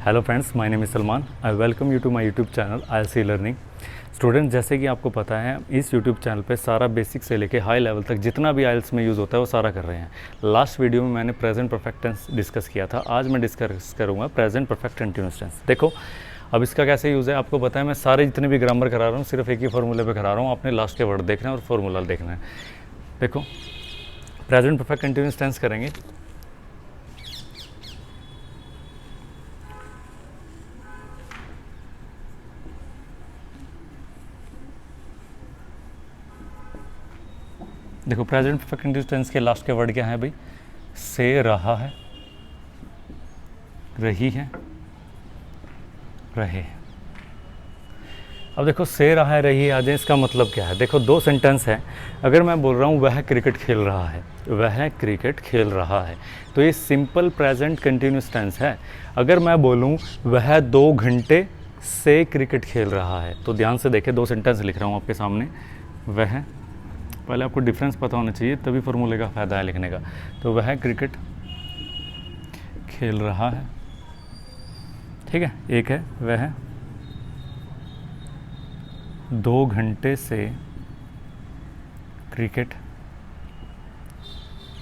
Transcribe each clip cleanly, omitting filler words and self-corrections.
Hello friends, my name is Salman. I welcome you to my YouTube channel IELTS learning. Student, जैसे कि आपको पता है, इस यूट्यूब चैनल पे सारा बेसिक से लेके हाई लेवल तक जितना भी IELTS में यूज़ होता है वो सारा कर रहे हैं। लास्ट वीडियो में मैंने प्रेजेंट परफेक्ट टेंस डिस्कस किया था। आज मैं डिस्कस करूँगा प्रेजेंट परफेक्ट कंटिन्यूअस टेंस। देखो, अब इसका कैसे यूज़ है आपको पता है। मैं सारे जितने भी ग्रामर करा रहा हूँ सिर्फ एक ही फार्मूले पे करा रहा हूँ। आपने लास्ट के वर्ड देखना है और फार्मूला देखना है। देखो, प्रेजेंट परफेक्ट कंटिन्यूअस टेंस करेंगे। देखो, प्रेजेंट परफेक्ट कंटिन्यूअस टेंस के लास्ट के वर्ड क्या है भाई? से रहा है, रही है, रहे। अब देखो, से रहा है, रही है आ जाए, इसका मतलब क्या है? देखो, दो सेंटेंस है। अगर मैं बोल रहा हूँ वह क्रिकेट खेल रहा है, वह क्रिकेट खेल रहा है, तो ये सिंपल प्रेजेंट कंटिन्यूअस टेंस है। अगर मैं बोलूँ वह 2 घंटे से क्रिकेट खेल रहा है, तो ध्यान से देखें, दो सेंटेंस लिख रहा हूँ आपके सामने। वह, पहले आपको डिफरेंस पता होना चाहिए, तभी फार्मूले का फ़ायदा है लिखने का। तो वह क्रिकेट खेल रहा है, ठीक है। एक है वह 2 घंटे से क्रिकेट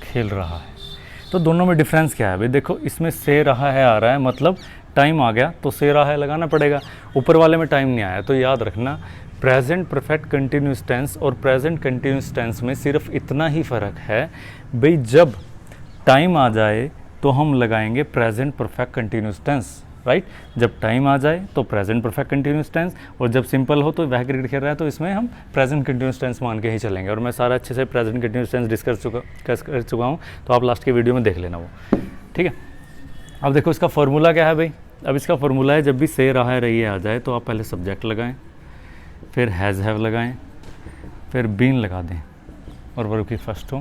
खेल रहा है। तो दोनों में डिफरेंस क्या है भाई? देखो, इसमें से रहा है आ रहा है, मतलब टाइम आ गया तो से रहा है लगाना पड़ेगा। ऊपर वाले में टाइम नहीं आया। तो याद रखना, प्रेजेंट परफेक्ट कंटिन्यूअस टेंस और प्रेजेंट कंटिन्यूअस टेंस में सिर्फ इतना ही फ़र्क है भाई, जब टाइम आ जाए तो हम लगाएंगे present perfect continuous tense, right. जब टाइम आ जाए तो प्रेजेंट परफेक्ट कंटिन्यूअस टेंस, और जब सिंपल हो तो वह क्रिकेट खेल रहा है, तो इसमें हम प्रेजेंट कंटिन्यूअस टेंस मान के ही चलेंगे। और मैं सारा अच्छे से प्रेजेंट कंटिन्यूअस टेंस डिस्कस कर चुका हूँ, तो आप लास्ट के वीडियो में देख लेना वो, ठीक है। अब देखो, इसका फार्मूला क्या है भाई? अब इसका फार्मूला है, जब भी से रहा है रही है आ जाए तो आप पहले सब्जेक्ट लगाएं, फिर हैज़ हैव लगाएं, फिर बीन लगा दें, और वर्ब की फर्स्ट हो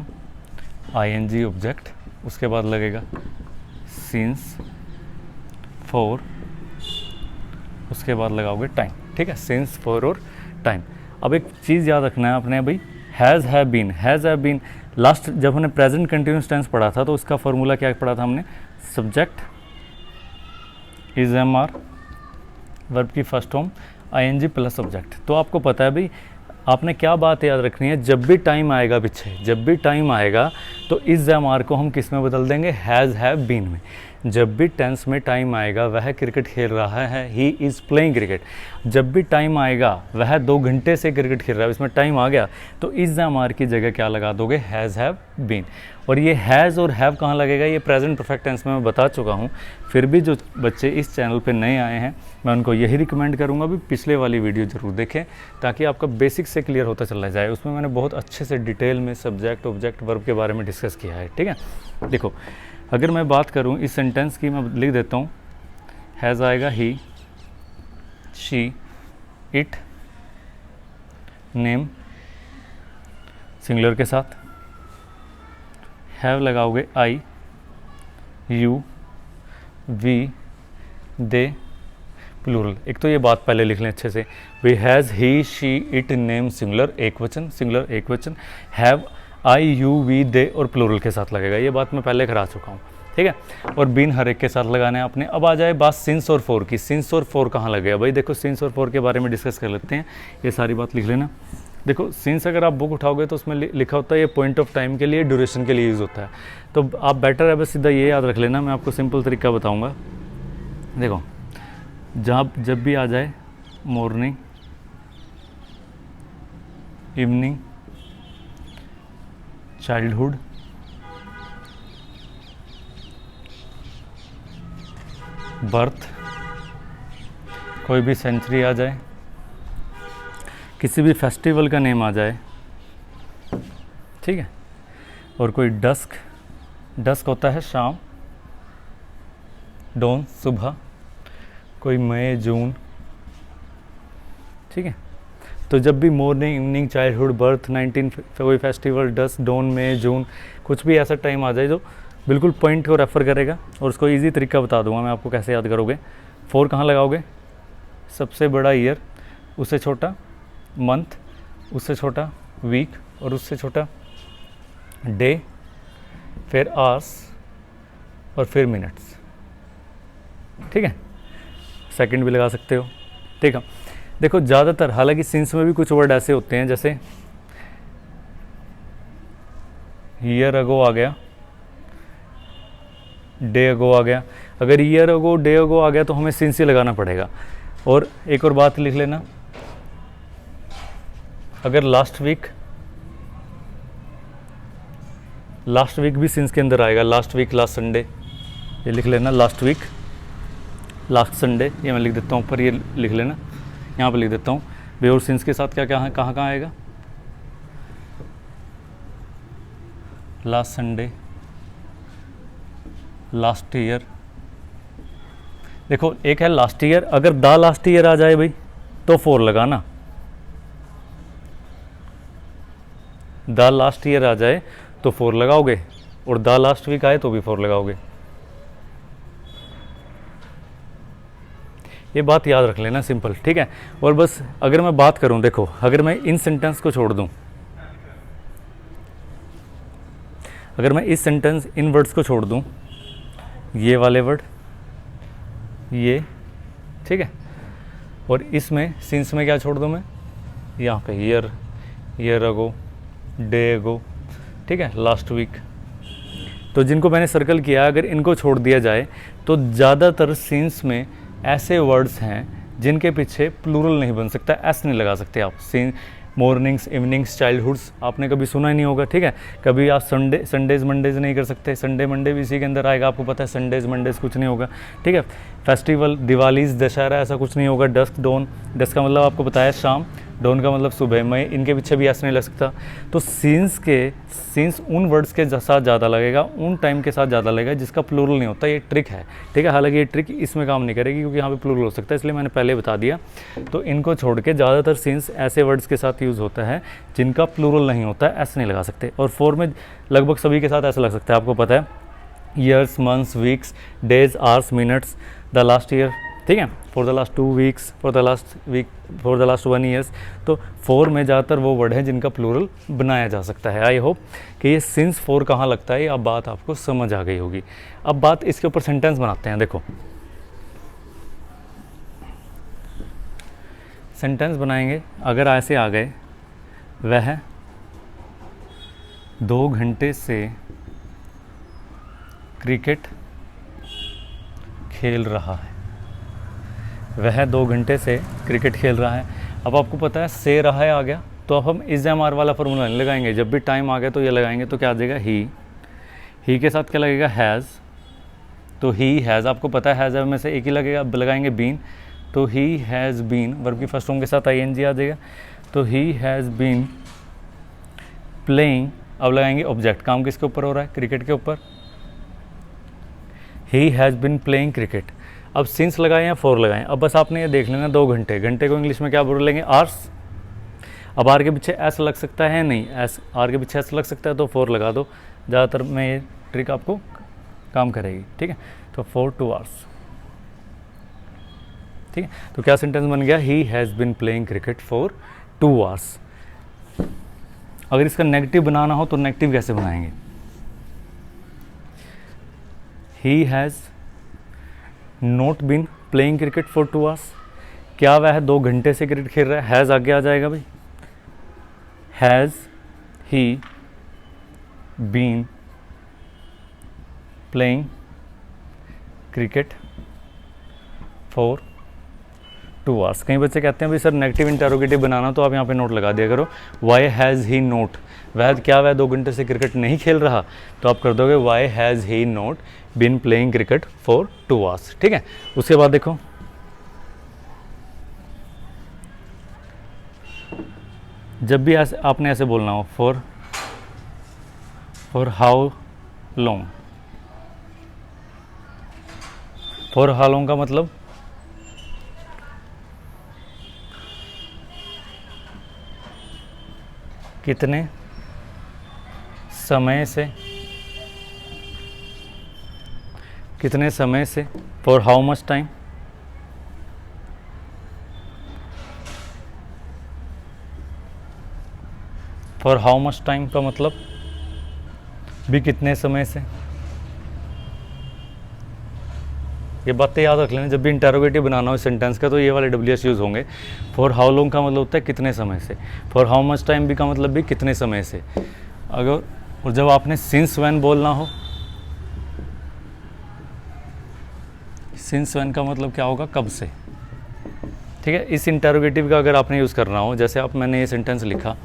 ING ऑब्जेक्ट, उसके बाद लगेगा सिंस, फॉर, उसके बाद लगाओगे टाइम, ठीक है। सिंस, फॉर और टाइम। अब एक चीज़ याद रखना है आपने भाई, has have been, has have been last जब हमने प्रेजेंट कंटिन्यूअस टेंस पढ़ा था तो इसका फार्मूला क्या पढ़ा था हमने? सब्जेक्ट इज MR, वर्ब की first form ING plus object. तो आपको पता है भाई, आपने क्या बात याद रखनी है, जब भी टाइम आएगा पीछे, जब भी टाइम आएगा तो इस MR को हम किस में बदल देंगे? हैज़ हैव बीन में। जब भी टेंस में टाइम आएगा वह क्रिकेट खेल रहा है, ही इज़ प्लेइंग क्रिकेट। जब भी टाइम आएगा वह 2 घंटे से क्रिकेट खेल रहा है, इसमें टाइम आ गया, तो इस MR की जगह क्या लगा दोगे? Has have been. और ये हैज़ और हैव कहाँ लगेगा? ये प्रेजेंट परफेक्ट टेंस में मैं बता चुका हूँ। फिर भी जो बच्चे इस चैनल पे नए आए हैं, मैं उनको यही रिकमेंड करूँगा भी पिछले वाली वीडियो ज़रूर देखें, ताकि आपका बेसिक से क्लियर होता चला जाए। उसमें मैंने बहुत अच्छे से डिटेल में सब्जेक्ट, ऑब्जेक्ट, वर्ब के बारे में डिस्कस किया है, ठीक है। देखो, अगर मैं बात करूँ इस सेंटेंस की, मैं लिख देता हूँ, हैज़ आएगा ही, शी, इट, नेम सिंगुलर के साथ, हैव लगाओगे आई, यू, वी, दे प्लूरल। एक तो ये बात पहले लिख लें अच्छे से भाई, has he, she, it, name singular एक वचन, सिंगुलर एक वचन, हैव आई, यू, वी, दे और प्लूरल के साथ लगेगा। ये बात मैं पहले करा चुका हूँ, ठीक है। और बीन हर एक के साथ लगाना है आपने। अब आ जाए बात सिंस और फॉर की। सिंस और फॉर कहाँ लगेगा भाई? देखो, सिंस और फॉर के बारे में डिस्कस कर लेते हैं। ये सारी बात लिख लेना। देखो, सिंस अगर आप बुक उठाओगे तो उसमें लिखा होता है ये पॉइंट ऑफ टाइम के लिए, ड्यूरेशन के लिए यूज़ होता है। तो आप बेटर है बस सीधा ये याद रख लेना। मैं आपको सिंपल तरीका बताऊँगा। देखो, जब भी आ जाए मॉर्निंग, इवनिंग, चाइल्डहुड, बर्थ, कोई भी सेंचुरी आ जाए, किसी भी फेस्टिवल का नेम आ जाए, ठीक है, और कोई डस्क, डस्क होता है शाम, डॉन सुबह, कोई मई, जून, ठीक है। तो जब भी मॉर्निंग, इवनिंग, चाइल्डहुड, बर्थ, 19, कोई फेस्टिवल, डस्क, डॉन, मई, जून, कुछ भी ऐसा टाइम आ जाए जो बिल्कुल पॉइंट को रेफ़र करेगा, और उसको इजी तरीका बता दूंगा मैं आपको कैसे याद करोगे। फॉर कहाँ लगाओगे? सबसे बड़ा ईयर, उससे छोटा मंथ, उससे छोटा वीक, और उससे छोटा डे, फिर आवर्स, और फिर मिनट्स, ठीक है। सेकंड भी लगा सकते हो, ठीक है। देखो ज़्यादातर, हालांकि सिंस में भी कुछ वर्ड ऐसे होते हैं, जैसे ईयर अगो आ गया, डे अगो आ गया। अगर ईयर अगो डे अगो आ गया तो हमें सिंस ही लगाना पड़ेगा। और एक और बात लिख लेना, अगर लास्ट वीक भी सिंस के अंदर आएगा, लास्ट वीक, लास्ट संडे, ये लिख लेना, लास्ट वीक, लास्ट संडे, ये मैं लिख देता हूँ ऊपर, ये लिख लेना, यहाँ पर लिख देता हूँ। बिफोर सिंस के साथ क्या क्या है, कहाँ कहाँ आएगा, लास्ट संडे, लास्ट ईयर। देखो एक है लास्ट ईयर, अगर द लास्ट ईयर आ जाए भाई तो 4 लगाना, द लास्ट ईयर आ जाए तो 4 लगाओगे, और द लास्ट वीक आए तो भी 4 लगाओगे। ये बात याद रख लेना, सिंपल, ठीक है। और बस अगर मैं बात करूं, देखो अगर मैं इन सेंटेंस को छोड़ दूं, अगर मैं इस सेंटेंस, इन वर्ड्स को छोड़ दूं, ये वाले वर्ड, ये, ठीक है, और इसमें सिंस में क्या छोड़ दूं मैं, यहाँ पे ईयर, ईयर अगो, डे अगो, ठीक है, लास्ट वीक। तो जिनको मैंने सर्कल किया, अगर इनको छोड़ दिया जाए तो ज़्यादातर सिंस में ऐसे वर्ड्स हैं जिनके पीछे प्लूरल नहीं बन सकता, एस नहीं लगा सकते आप। मॉर्निंग्स, इवनिंग्स, चाइल्डहुड्स आपने कभी सुना ही नहीं होगा, ठीक है। कभी आप संडेज मंडेज नहीं कर सकते, संडे मंडे भी इसी के अंदर आएगा, आपको पता है, संडेज मंडेज कुछ नहीं होगा, ठीक है। फेस्टिवल, दिवालीज, दशहरा, ऐसा कुछ नहीं होगा। डस्क, डॉन, डस्क का मतलब आपको बताया शाम, डॉन का मतलब सुबह, मैं इनके पीछे भी ऐसा नहीं लग सकता। तो सिंस उन वर्ड्स के साथ ज़्यादा लगेगा, उन टाइम के साथ ज़्यादा लगेगा जिसका प्लूरल नहीं होता। ये ट्रिक है, ठीक है। हालांकि ये ट्रिक इसमें काम नहीं करेगी क्योंकि यहाँ पे प्लूरल हो सकता है, इसलिए मैंने पहले बता दिया। तो इनको छोड़ के ज़्यादातर सिंस ऐसे वर्ड्स के साथ यूज़ होता है जिनका प्लूरल नहीं होता है, ऐसे नहीं लगा सकते। और 4 में लगभग सभी के साथ ऐसा लग सकता है, आपको पता है, years, months, weeks, days, hours, minutes, the last year, ठीक है, for the last 2 weeks, for the last week, for the last 1 years. तो 4 में ज़्यादातर वो वर्ड हैं जिनका प्लूरल बनाया जा सकता है। आई होप कि ये सिंस 4 कहाँ लगता है, अब बात आपको समझ आ गई होगी। अब बात इसके ऊपर सेंटेंस बनाते हैं। देखो सेंटेंस बनाएंगे, अगर ऐसे आ गए, वह 2 घंटे से क्रिकेट खेल रहा है, वह 2 घंटे से क्रिकेट खेल रहा है। अब आपको पता है से रहा है आ गया, तो अब हम इज एम आर वाला फॉर्मूला नहीं लगाएंगे, जब भी टाइम आ गया तो ये लगाएंगे। तो क्या आ जाएगा, ही के साथ क्या लगेगा, हैज़, तो ही हैज़, आपको पता है हैज़ में से एक ही लगेगा, अब लगाएंगे बीन, तो ही हैज़ बीन, वर्ब की फर्स्ट फॉर्म के साथ ING आ जाएगा, तो ही हैज़ बीन प्लेइंग। अब लगाएंगे ऑब्जेक्ट, काम किसके ऊपर हो रहा है, क्रिकेट के ऊपर, he has been playing cricket. अब सिंस लगाएं या 4 लगाएं, अब बस आपने ये देख लेना, 2 घंटे, घंटे को इंग्लिश में क्या बोलेंगे, आवर्स। अब आर के पीछे एस लग सकता है, नहीं, एस आर के पीछे एस लग सकता है तो 4 लगा दो, ज़्यादातर में ये ट्रिक आपको काम करेगी, ठीक है। तो 4 2 आवर्स, ठीक है। तो क्या सेंटेंस बन गया, he has been playing cricket for 2 hours. अगर इसका नेगेटिव बनाना हो तो नेगेटिव कैसे बनाएंगे, he has not been playing cricket for 2 hours, क्या वह 2 घंटे से क्रिकेट खेल रहा है, हैज़ आगे आ जाएगा भाई, has he been playing cricket for 2 hours. कई बच्चे कहते हैं भाई सर नेगेटिव इंटरोगेटिव बनाना, तो आप यहाँ पे नोट लगा दिया करो, वाई हैज़ ही नोट, क्या वह 2 घंटे से क्रिकेट नहीं खेल रहा, तो आप कर दोगे why has he not been playing cricket for 2 hours, ठीक है। उसके बाद देखो, जब भी ऐसे आपने ऐसे बोलना हो, for how long, for how long का मतलब कितने समय से, कितने समय से, for how much time, for how much time का मतलब भी कितने समय से, ये बातें याद रख लेना, जब भी इंटरोगेटिव बनाना हो सेंटेंस का तो ये वाले WH यूज़ होंगे। फॉर हाउ लॉन्ग का मतलब होता है कितने समय से, फॉर हाउ मच टाइम भी का मतलब भी कितने समय से। अगर और जब आपने सिंस व्हेन बोलना हो, सिंस व्हेन का मतलब क्या होगा, कब से। ठीक है, इस इंटरोगेटिव का अगर आपने यूज़ करना हो, जैसे आप मैंने ये सेंटेंस लिखा,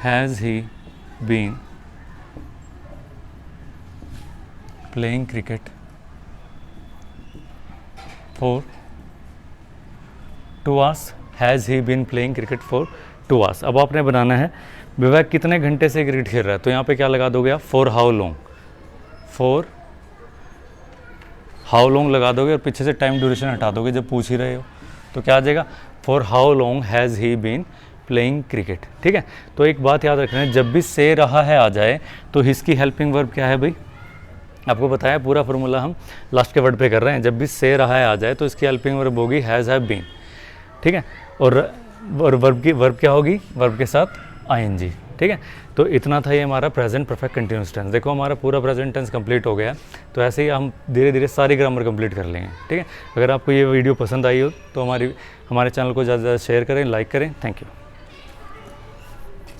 has he been playing cricket for 2 hours, has he been playing cricket for 2 hours। अब आपने बनाना है विवेक कितने घंटे से क्रिकेट खेल रहा है, तो यहाँ पे क्या लगा दोगे आप, for how long, for how long लगा दोगे और पीछे से टाइम ड्यूरेशन हटा दोगे जब पूछ ही रहे हो, तो क्या आ जाएगा, for how long has he been playing cricket. ठीक है, तो एक बात याद रखना है, जब भी से रहा है आ जाए तो हिसकी हेल्पिंग वर्ब क्या है भाई, आपको बताया पूरा फार्मूला हम लास्ट के वर्ड पे कर रहे हैं। जब भी से रहा है आ जाए तो इसकी हेल्पिंग वर्ब होगी हैज़ हैव बीन। ठीक है, और वर्ब क्या होगी, वर्ब के साथ ING। ठीक है, तो इतना था ये हमारा प्रेजेंट परफेक्ट कंटिन्यूस टेंस। देखो हमारा पूरा प्रेजेंट टेंस कंप्लीट हो गया, तो ऐसे ही हम धीरे धीरे सारी ग्रामर कंप्लीट कर लेंगे। ठीक है, अगर आपको ये वीडियो पसंद आई हो तो हमारे चैनल को ज़्यादा से ज़्यादा शेयर करें, लाइक करें। Thank you.